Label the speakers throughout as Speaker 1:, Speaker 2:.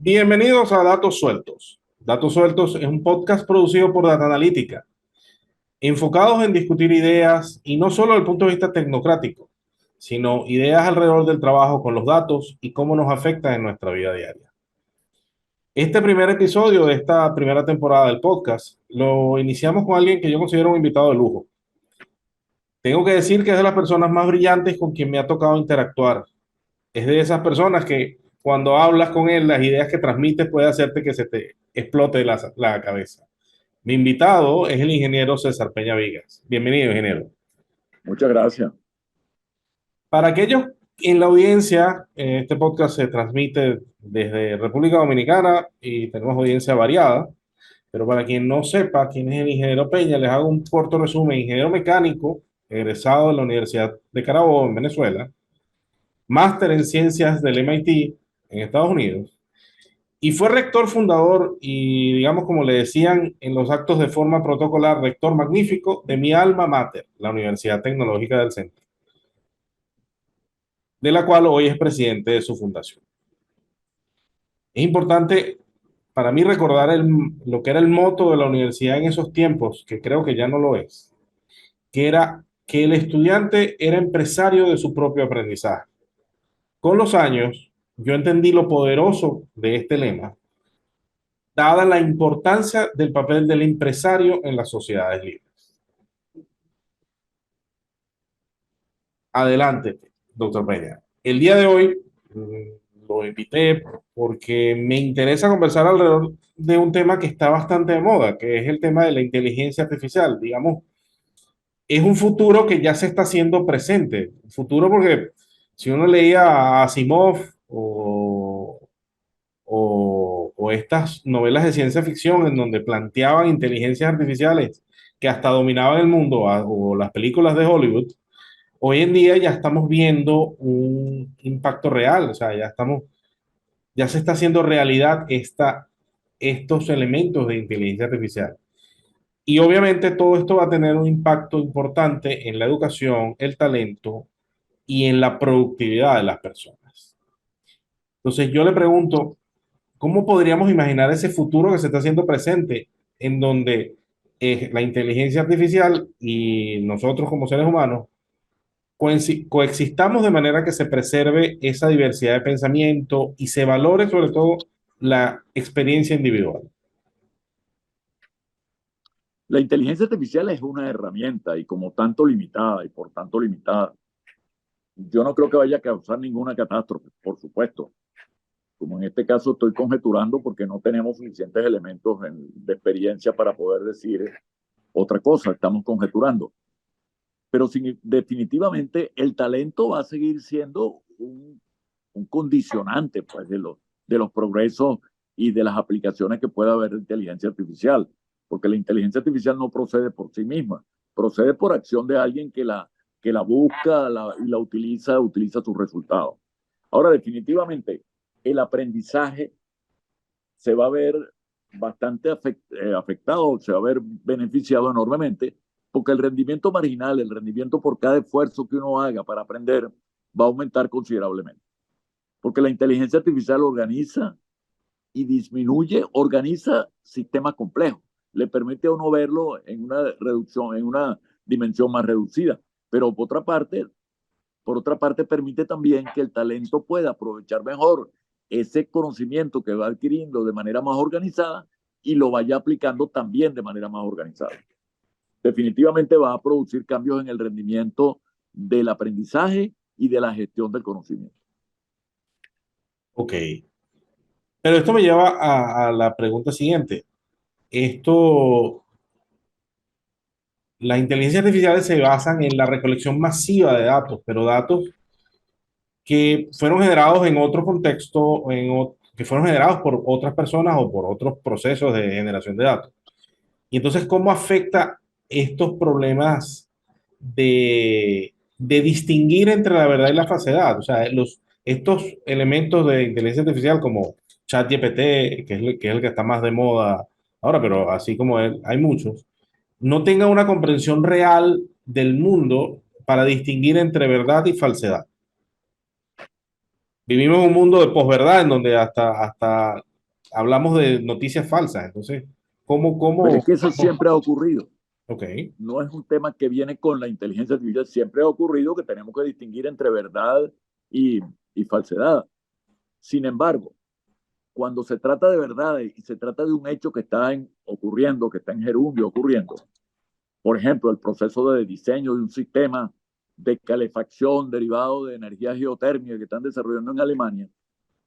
Speaker 1: Bienvenidos a Datos Sueltos. Datos Sueltos es un podcast producido por Data Analítica, enfocados en discutir ideas y no solo desde el punto de vista tecnocrático, sino ideas alrededor del trabajo con los datos y cómo nos afecta en nuestra vida diaria. Este primer episodio de esta primera temporada del podcast lo iniciamos con alguien que yo considero un invitado de lujo. Tengo que decir que es de las personas más brillantes con quien me ha tocado interactuar. Es de esas personas que cuando hablas con él, las ideas que transmites puede hacerte que se te explote la cabeza. Mi invitado es el ingeniero César Peña Vigas. Bienvenido, ingeniero.
Speaker 2: Muchas gracias.
Speaker 1: Para aquellos en la audiencia, este podcast se transmite desde República Dominicana y tenemos audiencia variada, pero para quien no sepa quién es el ingeniero Peña, les hago un corto resumen. Ingeniero mecánico, egresado de la Universidad de Carabobo en Venezuela, máster en ciencias del MIT en Estados Unidos, y fue rector fundador y, digamos, como le decían en los actos de forma protocolar, rector magnífico de mi alma mater, la Universidad Tecnológica del Centro, de la cual hoy es presidente de su fundación. Es importante para mí recordar lo que era el moto de la universidad en esos tiempos, que creo que ya no lo es, que era que el estudiante era empresario de su propio aprendizaje. Con los años, yo entendí lo poderoso de este lema, dada la importancia del papel del empresario en las sociedades libres. Adelante, doctor Peña. El día de hoy lo invité porque me interesa conversar alrededor de un tema que está bastante de moda, que es el tema de la inteligencia artificial. Digamos, es un futuro que ya se está haciendo presente. Un futuro porque si uno leía a Asimov o estas novelas de ciencia ficción en donde planteaban inteligencias artificiales que hasta dominaban el mundo, o las películas de Hollywood, hoy en día ya estamos viendo un impacto real, o sea, ya se está haciendo realidad estos elementos de inteligencia artificial. Y obviamente todo esto va a tener un impacto importante en la educación, el talento y en la productividad de las personas. Entonces yo le pregunto, ¿cómo podríamos imaginar ese futuro que se está haciendo presente en donde la inteligencia artificial y nosotros como seres humanos coexistamos de manera que se preserve esa diversidad de pensamiento y se valore sobre todo la experiencia individual?
Speaker 2: La inteligencia artificial es una herramienta y como tanto limitada y por tanto limitada, yo no creo que vaya a causar ninguna catástrofe, por supuesto. Como en este caso estoy conjeturando porque no tenemos suficientes elementos de experiencia para poder decir otra cosa, estamos conjeturando. Pero definitivamente el talento va a seguir siendo un condicionante pues, de los progresos y de las aplicaciones que pueda haber de inteligencia artificial, porque la inteligencia artificial no procede por sí misma, procede por acción de alguien que la busca y la utiliza sus resultados. Ahora, definitivamente, el aprendizaje se va a ver bastante afectado, se va a ver beneficiado enormemente, porque el rendimiento marginal, el rendimiento por cada esfuerzo que uno haga para aprender, va a aumentar considerablemente. Porque la inteligencia artificial organiza y disminuye, organiza sistemas complejos. Le permite a uno verlo en una reducción, en una dimensión más reducida. Pero por otra parte permite también que el talento pueda aprovechar mejor ese conocimiento que va adquiriendo de manera más organizada y lo vaya aplicando también de manera más organizada. Definitivamente va a producir cambios en el rendimiento del aprendizaje y de la gestión del conocimiento.
Speaker 1: Ok, pero esto me lleva a la pregunta siguiente. Esto, las inteligencias artificiales se basan en la recolección masiva de datos, pero datos que fueron generados en otro contexto, que fueron generados por otras personas o por otros procesos de generación de datos. Y entonces, ¿cómo afecta estos problemas de distinguir entre la verdad y la falsedad? O sea, estos elementos de inteligencia artificial como ChatGPT, que es el que está más de moda ahora, pero así como él, hay muchos, no tengan una comprensión real del mundo para distinguir entre verdad y falsedad. Vivimos en un mundo de posverdad en donde hasta hablamos de noticias falsas. Entonces,
Speaker 2: Pero
Speaker 1: cómo?
Speaker 2: es que eso siempre ha ocurrido.
Speaker 1: Ok,
Speaker 2: No es un tema que viene con la inteligencia artificial. Siempre ha ocurrido que tenemos que distinguir entre verdad y, y falsedad. Sin embargo, cuando se trata de verdad y se trata de un hecho que está ocurriendo, que está en gerundio ocurriendo, por ejemplo, el proceso de diseño de un sistema de calefacción derivado de energía geotérmica que están desarrollando en Alemania,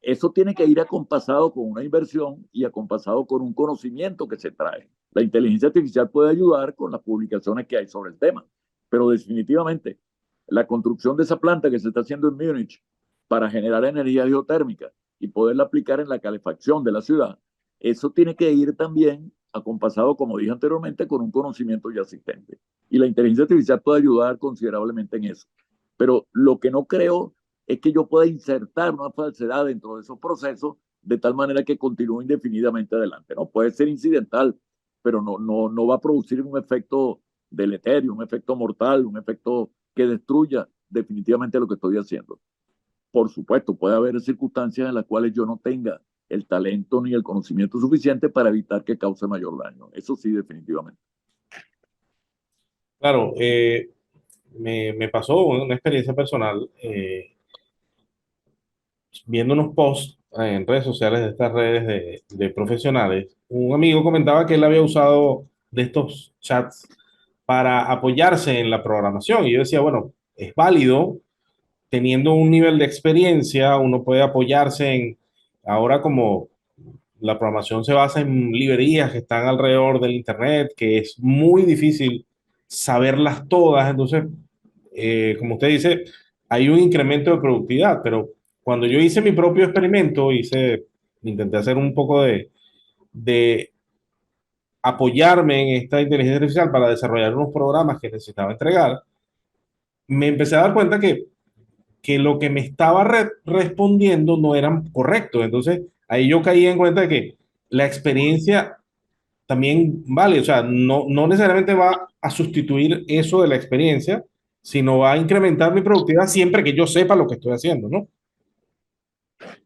Speaker 2: eso tiene que ir acompasado con una inversión y acompasado con un conocimiento que se trae. La inteligencia artificial puede ayudar con las publicaciones que hay sobre el tema, pero definitivamente la construcción de esa planta que se está haciendo en Múnich para generar energía geotérmica y poderla aplicar en la calefacción de la ciudad, eso tiene que ir también acompasado, como dije anteriormente, con un conocimiento ya existente. Y la inteligencia artificial puede ayudar considerablemente en eso. Pero lo que no creo es que yo pueda insertar una falsedad dentro de esos procesos de tal manera que continúe indefinidamente adelante. No puede ser incidental, pero no va a producir un efecto deleterio, un efecto mortal, un efecto que destruya definitivamente lo que estoy haciendo. Por supuesto, puede haber circunstancias en las cuales yo no tenga el talento ni el conocimiento suficiente para evitar que cause mayor daño. Eso sí, definitivamente.
Speaker 1: claro, me pasó una experiencia personal viendo unos posts en redes sociales de estas redes de profesionales. Un amigo comentaba que él había usado de estos chats para apoyarse en la programación y yo decía, bueno, es válido teniendo un nivel de experiencia, uno puede apoyarse en, ahora como la programación se basa en librerías que están alrededor del Internet, que es muy difícil saberlas todas, entonces, como usted dice, hay un incremento de productividad, pero cuando yo hice mi propio experimento, intenté hacer un poco de apoyarme en esta inteligencia artificial para desarrollar unos programas que necesitaba entregar, me empecé a dar cuenta que lo que me estaba respondiendo no eran correctos. Entonces, ahí yo caí en cuenta de que la experiencia también vale, o sea, no necesariamente va a sustituir eso de la experiencia, sino va a incrementar mi productividad siempre que yo sepa lo que estoy haciendo, ¿no?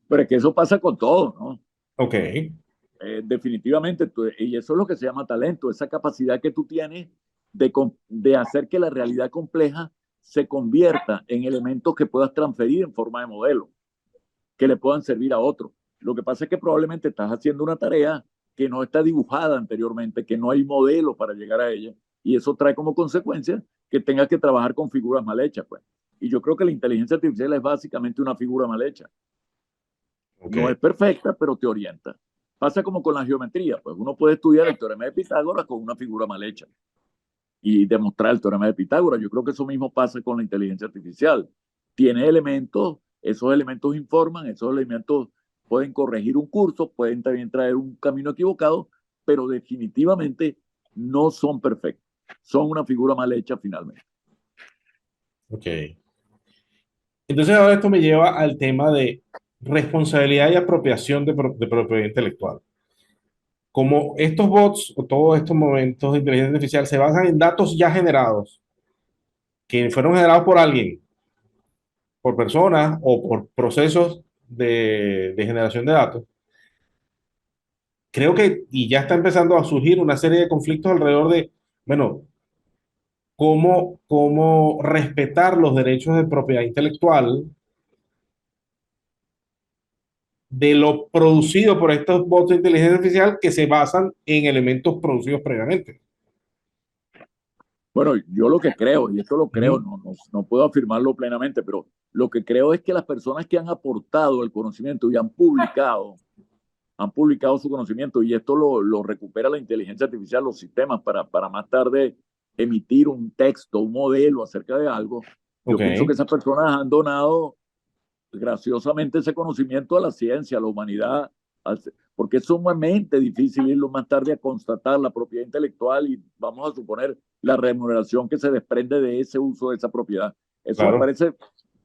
Speaker 2: Pero es que eso pasa con todo, ¿no?
Speaker 1: Ok,
Speaker 2: Definitivamente, y eso es lo que se llama talento, esa capacidad que tú tienes de hacer que la realidad compleja se convierta en elementos que puedas transferir en forma de modelo, que le puedan servir a otros. Lo que pasa es que probablemente estás haciendo una tarea que no está dibujada anteriormente, que no hay modelo para llegar a ella, y eso trae como consecuencia que tengas que trabajar con figuras mal hechas, pues. Y yo creo que la inteligencia artificial es básicamente una figura mal hecha.
Speaker 1: ok.
Speaker 2: No es perfecta, pero te orienta. Pasa como con la geometría, pues uno puede estudiar el teorema de Pitágoras con una figura mal hecha y demostrar el teorema de Pitágoras. Yo creo que eso mismo pasa con la inteligencia artificial. Tiene elementos, esos elementos informan, esos elementos pueden corregir un curso, pueden también traer un camino equivocado, pero definitivamente no son perfectos. Son una figura mal hecha finalmente.
Speaker 1: Ok. Entonces ahora esto me lleva al tema de responsabilidad y apropiación de propiedad intelectual. Como estos bots o todos estos momentos de inteligencia artificial se basan en datos ya generados, que fueron generados por alguien, por personas o por procesos de generación de datos, creo que, y ya está empezando a surgir una serie de conflictos alrededor de, bueno, cómo respetar los derechos de propiedad intelectual de lo producido por estos bots de inteligencia artificial que se basan en elementos producidos previamente.
Speaker 2: Bueno, yo lo que creo, y esto lo creo,
Speaker 1: Ujú.
Speaker 2: no puedo afirmarlo plenamente, pero lo que creo es que las personas que han aportado el conocimiento y han publicado su conocimiento, y esto lo recupera la inteligencia artificial, los sistemas, para más tarde emitir un texto, un modelo acerca de algo. Yo
Speaker 1: Ok,
Speaker 2: pienso que esas personas han donado graciosamente ese conocimiento a la ciencia, a la humanidad, porque es sumamente difícil irlo más tarde a constatar la propiedad intelectual y vamos a suponer la remuneración que se desprende de ese uso de esa propiedad. Eso me
Speaker 1: claro.
Speaker 2: parece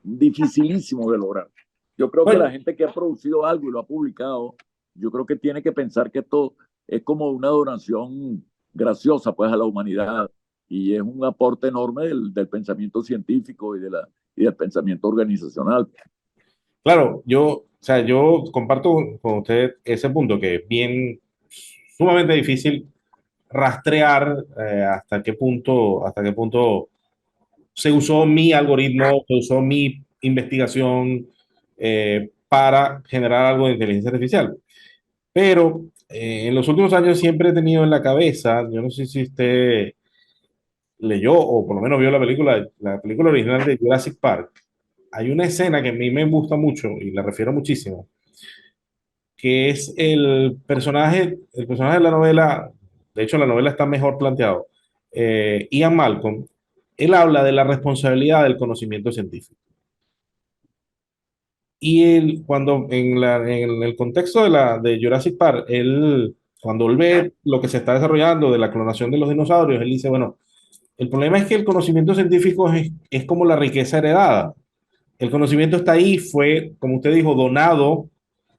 Speaker 2: dificilísimo de lograr. Yo creo que la
Speaker 1: Bueno,
Speaker 2: gente que ha producido algo y lo ha publicado, yo creo que tiene que pensar que esto es como una donación graciosa pues a la humanidad y es un aporte enorme del pensamiento científico y del pensamiento organizacional.
Speaker 1: Claro, o sea, yo comparto con usted ese punto que es bien sumamente difícil rastrear hasta qué punto se usó mi algoritmo, se usó mi investigación para generar algo de inteligencia artificial. Pero en los últimos años siempre he tenido en la cabeza, yo no sé si usted leyó o por lo menos vio la película original de Jurassic Park. Hay una escena que a mí me gusta mucho y la refiero muchísimo, que es el personaje de la novela, de hecho la novela está mejor planteado, Ian Malcolm. Él habla de la responsabilidad del conocimiento científico. Y él, cuando en el contexto de Jurassic Park, cuando él ve lo que se está desarrollando de la clonación de los dinosaurios, él dice, bueno, el problema es que el conocimiento científico es como la riqueza heredada. El conocimiento está ahí, fue, como usted dijo, donado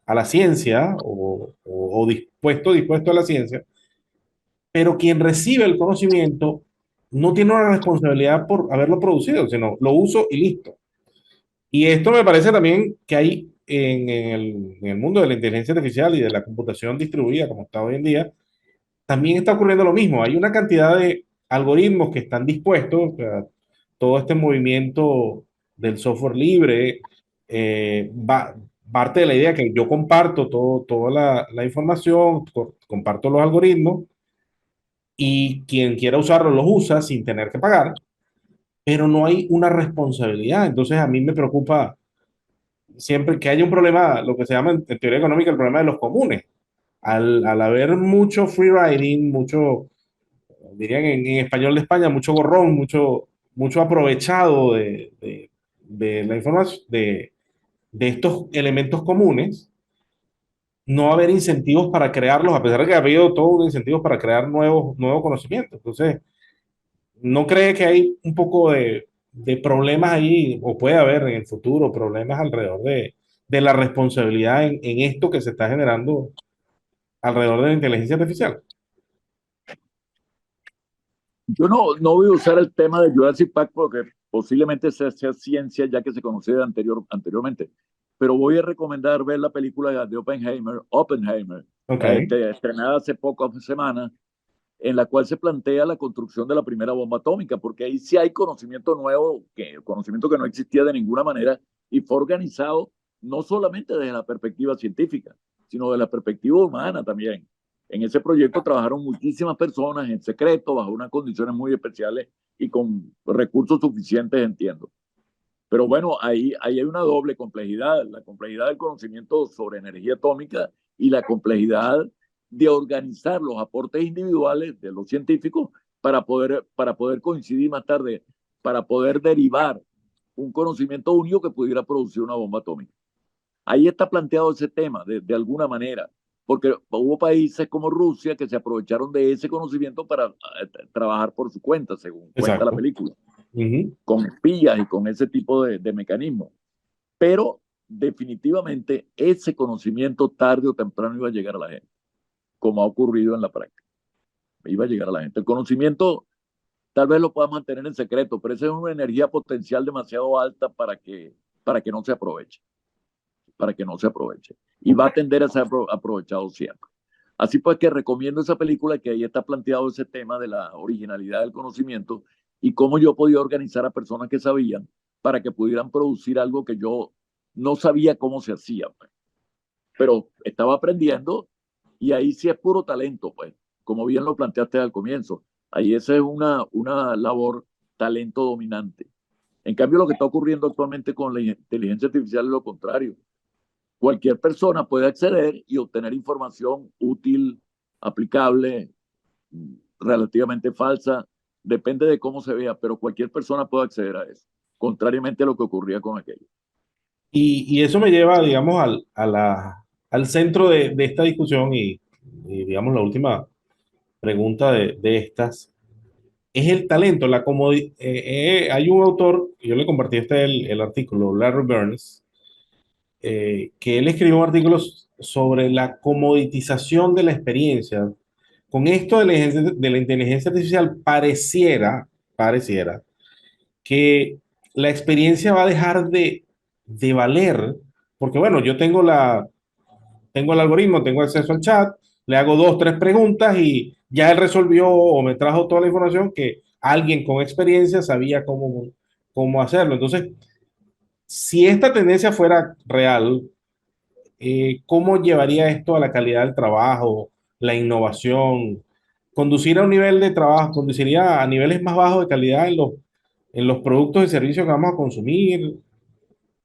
Speaker 1: a la ciencia o dispuesto a la ciencia, pero quien recibe el conocimiento no tiene una responsabilidad por haberlo producido, sino lo uso y listo. Y esto me parece también que hay en el mundo de la inteligencia artificial y de la computación distribuida, como está hoy en día, también está ocurriendo lo mismo. Hay una cantidad de algoritmos que están dispuestos, o sea, todo este movimiento del software libre, parte de la idea que yo comparto toda la información, comparto los algoritmos y quien quiera usarlo los usa sin tener que pagar, pero no hay una responsabilidad. Entonces a mí me preocupa siempre que haya un problema, lo que se llama en teoría económica el problema de los comunes. Al haber mucho free riding, mucho, dirían en español de España, mucho gorrón, mucho aprovechado de la información, de estos elementos comunes, no va a haber incentivos para crearlos, a pesar de que ha habido todos los incentivos para crear nuevos conocimientos. Entonces, ¿no cree que hay un poco de problemas ahí, o puede haber en el futuro problemas alrededor de la responsabilidad en esto que se está generando alrededor de la inteligencia artificial?
Speaker 2: Yo no voy a usar el tema de Jurassic Park porque posiblemente sea ciencia ya que se conocía anteriormente, pero voy a recomendar ver la película de Oppenheimer,
Speaker 1: Ok,
Speaker 2: estrenada hace pocas semanas, en la cual se plantea la construcción de la primera bomba atómica, porque ahí sí hay conocimiento nuevo, conocimiento que no existía de ninguna manera y fue organizado no solamente desde la perspectiva científica, sino de la perspectiva humana también. En ese proyecto trabajaron muchísimas personas en secreto, bajo unas condiciones muy especiales y con recursos suficientes, entiendo. Pero bueno, ahí hay una doble complejidad, la complejidad del conocimiento sobre energía atómica y la complejidad de organizar los aportes individuales de los científicos para poder coincidir más tarde, para poder derivar un conocimiento único que pudiera producir una bomba atómica. Ahí está planteado ese tema de alguna manera, porque hubo países como Rusia que se aprovecharon de ese conocimiento para trabajar por su cuenta, según cuenta la
Speaker 1: exacto.
Speaker 2: película,
Speaker 1: Ujú.
Speaker 2: con espías y con ese tipo de mecanismos. Pero definitivamente ese conocimiento tarde o temprano iba a llegar a la gente, como ha ocurrido en la práctica. Iba a llegar a la gente. El conocimiento tal vez lo pueda mantener en secreto, pero esa es una energía potencial demasiado alta para que no se aproveche, para que no se aproveche. Y va a tender a ser aprovechado siempre. Así pues que recomiendo esa película que ahí está planteado ese tema de la originalidad del conocimiento y cómo yo podía organizar a personas que sabían para que pudieran producir algo que yo no sabía cómo se hacía, pues. Pero estaba aprendiendo y ahí sí es puro talento, pues, como bien lo planteaste al comienzo. Ahí esa es una labor talento dominante. En cambio, lo que está ocurriendo actualmente con la inteligencia artificial es lo contrario. Cualquier persona puede acceder y obtener información útil, aplicable, relativamente falsa, depende de cómo se vea, pero cualquier persona puede acceder a eso, contrariamente a lo que ocurría con aquello.
Speaker 1: Y eso me lleva, digamos, al centro de esta discusión digamos, la última pregunta de estas. Es el talento, hay un autor, yo le compartí el artículo, Larry Burns, que él escribió un artículo sobre la comoditización de la experiencia. Con esto de la inteligencia artificial pareciera que la experiencia va a dejar de valer porque bueno, yo tengo el algoritmo, tengo acceso al chat, le hago dos, tres preguntas y ya él resolvió o me trajo toda la información que alguien con experiencia sabía cómo hacerlo. Entonces, si esta tendencia fuera real, ¿cómo llevaría esto a la calidad del trabajo, la innovación? ¿Conducir a un nivel de trabajo, conduciría a niveles más bajos de calidad en los productos y servicios que vamos a consumir?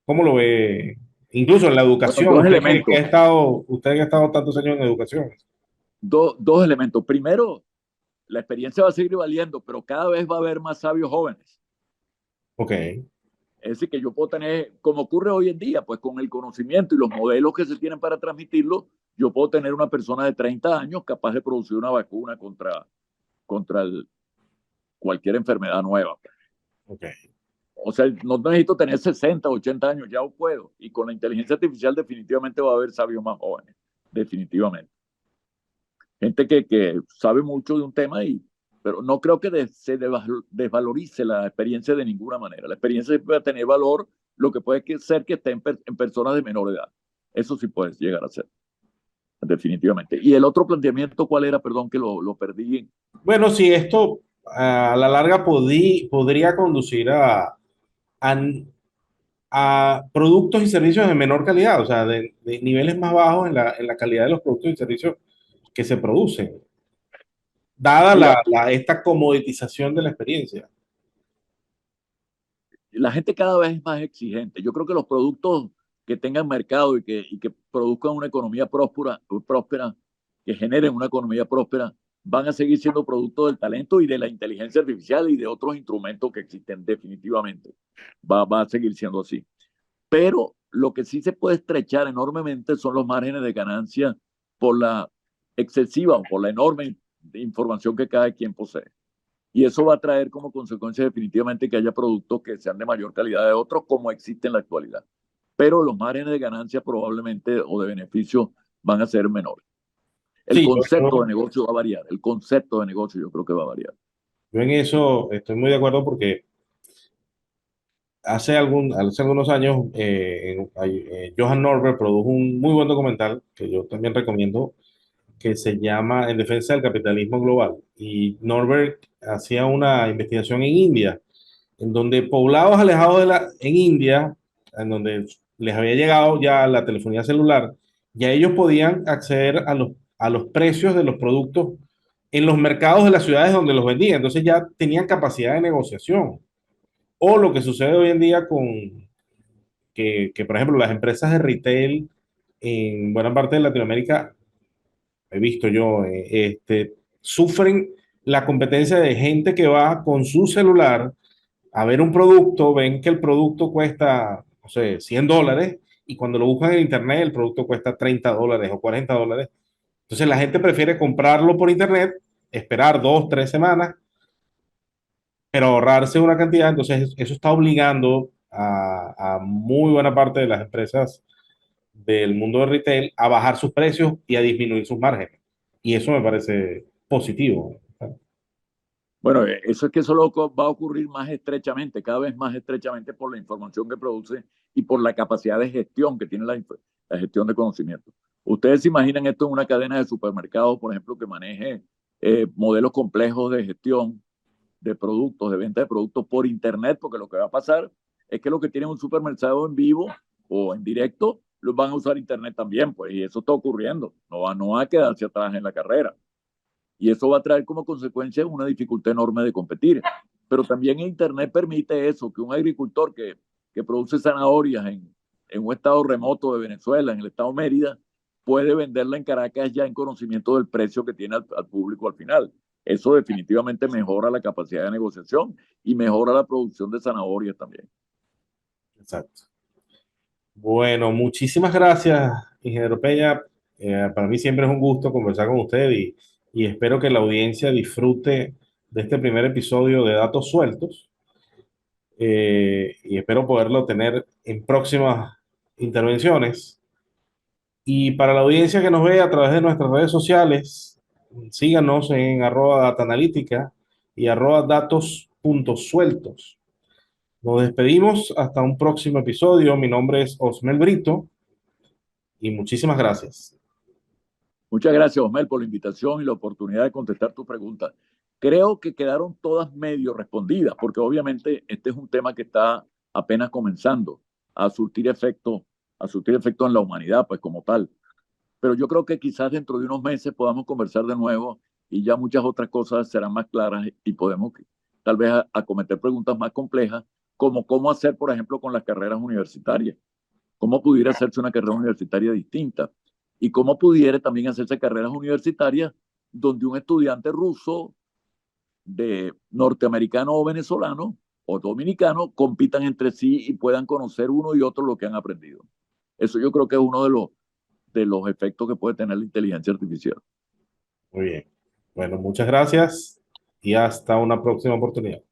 Speaker 1: ¿Cómo lo ve? Incluso en la
Speaker 2: Bueno,
Speaker 1: educación,
Speaker 2: dos elementos,
Speaker 1: usted que ha estado tantos años en educación.
Speaker 2: dos elementos. Primero, la experiencia va a seguir valiendo, pero cada vez va a haber más sabios jóvenes.
Speaker 1: Ok,
Speaker 2: Es decir, que yo puedo tener, como ocurre hoy en día, pues con el conocimiento y los modelos que se tienen para transmitirlo, yo puedo tener una persona de 30 años capaz de producir una vacuna contra cualquier enfermedad nueva.
Speaker 1: ok.
Speaker 2: O sea, no necesito tener 60, 80 años, ya puedo. Y con la inteligencia artificial definitivamente va a haber sabios más jóvenes, definitivamente. Gente que sabe mucho de un tema, pero no creo que se desvalorice la experiencia de ninguna manera. La experiencia puede tener valor, lo que puede ser que esté en personas de menor edad. Eso sí puede llegar a ser, definitivamente. Y el otro planteamiento, ¿cuál era? Perdón, que lo perdí.
Speaker 1: Bueno, si esto a la larga podría conducir a, a productos y servicios de menor calidad, o sea, de niveles más bajos en la calidad de los productos y servicios que se producen, dada
Speaker 2: Mira,
Speaker 1: esta comoditización de la experiencia.
Speaker 2: la gente cada vez es más exigente. Yo creo que los productos que tengan mercado y que produzcan una economía próspera, que generen una economía próspera, van a seguir siendo producto del talento y de la inteligencia artificial y de otros instrumentos que existen definitivamente. Va a seguir siendo así. Pero lo que sí se puede estrechar enormemente son los márgenes de ganancia por la excesiva o por la enorme información que cada quien posee. Y eso va a traer como consecuencia definitivamente que haya productos que sean de mayor calidad de otros, como existe en la actualidad. Pero los márgenes de ganancia probablemente o de beneficio van a ser menores. El
Speaker 1: Sí,
Speaker 2: concepto de negocio va a variar. El concepto de negocio yo creo que va a variar.
Speaker 1: yo en eso estoy muy de acuerdo porque hace algunos años Johan Norberg produjo un muy buen documental que yo también recomiendo que se llama En defensa del capitalismo global. Y Norberg hacía una investigación en India, en donde poblados alejados en India, en donde les había llegado ya la telefonía celular, ya ellos podían acceder a los precios de los productos en los mercados de las ciudades donde los vendían. Entonces ya tenían capacidad de negociación. O lo que sucede hoy en día por ejemplo, las empresas de retail en buena parte de Latinoamérica he visto yo, sufren la competencia de gente que va con su celular a ver un producto, ven que el producto cuesta, no sé, $100 y cuando lo buscan en internet el producto cuesta $30 o $40. Entonces la gente prefiere comprarlo por internet, esperar 2, 3 semanas, pero ahorrarse una cantidad. Entonces eso está obligando a muy buena parte de las empresas del mundo de retail a bajar sus precios y a disminuir sus márgenes. Y eso me parece positivo.
Speaker 2: Bueno, eso es que eso va a ocurrir más estrechamente, cada vez más estrechamente por la información que produce y por la capacidad de gestión que tiene la gestión de conocimiento. Ustedes se imaginan esto en una cadena de supermercados, por ejemplo, que maneje modelos complejos de gestión de productos, de venta de productos por Internet, porque lo que va a pasar es que los que tienen un supermercado en vivo o en directo, los van a usar Internet también, pues, y eso está ocurriendo. No va a quedarse atrás en la carrera. Y eso va a traer como consecuencia una dificultad enorme de competir. Pero también Internet permite eso, que un agricultor que produce zanahorias en un estado remoto de Venezuela, en el estado Mérida, puede venderla en Caracas ya en conocimiento del precio que tiene al público al final. Eso definitivamente mejora la capacidad de negociación y mejora la producción de zanahorias también.
Speaker 1: Exacto. Bueno, muchísimas gracias, ingeniero Peña. Para mí siempre es un gusto conversar con usted y espero que la audiencia disfrute de este primer episodio de Datos Sueltos y espero poderlo tener en próximas intervenciones. Y para la audiencia que nos ve a través de nuestras redes sociales, síganos en @dataanalítica y @datos.sueltos. Nos despedimos hasta un próximo episodio. Mi nombre es Osmel Brito y muchísimas gracias.
Speaker 2: Muchas gracias, Osmel, por la invitación y la oportunidad de contestar tu pregunta. Creo que quedaron todas medio respondidas, porque obviamente este es un tema que está apenas comenzando a surtir efecto, en la humanidad, pues como tal. Pero yo creo que quizás dentro de unos meses podamos conversar de nuevo y ya muchas otras cosas serán más claras y podemos tal vez acometer preguntas más complejas, como cómo hacer, por ejemplo, con las carreras universitarias. Cómo pudiera hacerse una carrera universitaria distinta y cómo pudiera también hacerse carreras universitarias donde un estudiante ruso de norteamericano o venezolano o dominicano compitan entre sí y puedan conocer uno y otro lo que han aprendido. Eso yo creo que es uno de los efectos que puede tener la inteligencia artificial.
Speaker 1: Muy bien. Bueno, muchas gracias y hasta una próxima oportunidad.